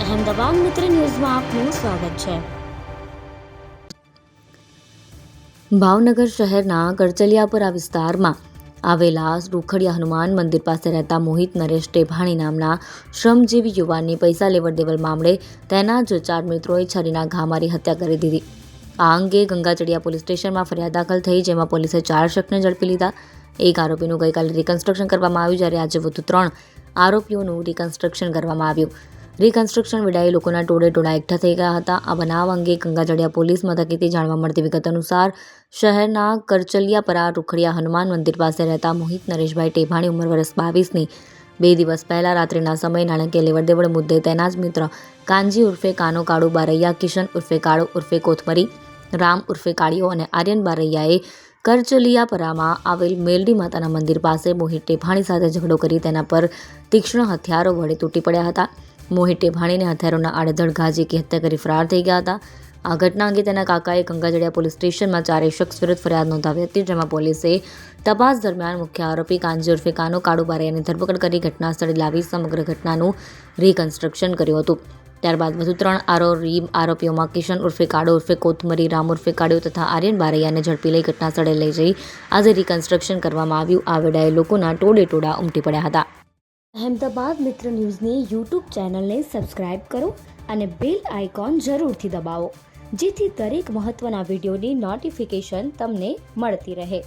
અહેમદાબાદ મિત્ર ન્યૂઝમાં આપનું સ્વાગત છે। ભાવનગર શહેરના કરચલિયાપુરા વિસ્તારમાં આવેલા રૂખડિયા હનુમાન મંદિર પાસે રહેતા મોહિત નરેશ ટેભાણી નામના શ્રમજીવી યુવાનની પૈસા લેવડ દેવડ મામલે તેના જ 4 મિત્રોએ છરીના ઘા મારી હત્યા કરી દીધી। આ અંગે ગંગાચડિયા પોલીસ સ્ટેશનમાં ફરિયાદ દાખલ થઈ, જેમાં પોલીસે 4 શખ્સને ઝડપી લીધા। એક આરોપીનું ગઈકાલે રિકન્સ્ટ્રક્શન કરવામાં આવ્યું, જ્યારે આજે વધુ 3 આરોપીઓનું રિકન્સ્ટ્રક્શન કરવામાં આવ્યું। રિકન્સ્ટ્રક્શન વેળાએ લોકોના ટોળે એકઠા થઈ ગયા હતા। આ બનાવ અંગે ગંગાચડિયા પોલીસ મથકેથી જાણવા મળતી વિગત અનુસાર શહેરના કરચલિયાપરા રૂખડિયા હનુમાન મંદિર પાસે રહેતા મોહિત નરેશભાઈ ટેભાણી ઉંમર વર્ષ 22ની 2 દિવસ પહેલા રાત્રિના સમયે નાણાકીય લેવડ દેવડ મુદ્દે તેના જ મિત્ર કાનજી ઉર્ફે કાનો કાળુ બારૈયા, કિશન ઉર્ફે કાળુ ઉર્ફે કોથમરી, રામ ઉર્ફે કાળિયો અને આર્યન બારૈયાએ કરચલિયાપરામાં આવેલ મેલડી માતાના મંદિર પાસે મોહિત ટેભાણી સાથે ઝઘડો કરી તેના પર તીક્ષ્ણ હથિયારો વડે તૂટી પડ્યા હતા। મોહિત ટેભાણીને હથિયારોના આડેધડ ઘા ઝીકી હત્યા કરી ફરાર થઈ ગયા હતા। આ ઘટના અંગે તેના કાકાએ ગંગાચડિયા પોલીસ સ્ટેશનમાં 4 શખ્સ વિરુદ્ધ ફરિયાદ નોંધાવી હતી, જેમાં પોલીસે તપાસ દરમિયાન મુખ્ય આરોપી કાનજી ઉર્ફે કાનો કાળુ બારૈયાની ધરપકડ કરી ઘટના સ્થળે લાવી સમગ્ર ઘટનાનું રિકન્સ્ટ્રક્શન કર્યું હતું। ત્યારબાદ વધુ 3 આરોપીઓમાં કિશન ઉર્ફે કાળુ ઉર્ફે કોથમરી, રામ ઉર્ફે કાળિયો તથા આર્યન બારૈયાને ઝડપી લઈ ઘટના સ્થળે લઈ જઈ આજે રિકન્સ્ટ્રક્શન કરવામાં આવ્યું। આ વેળાએ લોકોના ટોળે ઉમટી પડ્યા હતા। અહેમદાબાદ મિત્ર ન્યૂઝની યુટ્યુબ ચેનલને સબસ્ક્રાઇબ કરો અને બેલ આઇકોન જરૂરથી દબાવો, જેથી દરેક મહત્ત્વના વિડીયોની નોટિફિકેશન તમને મળતી રહે।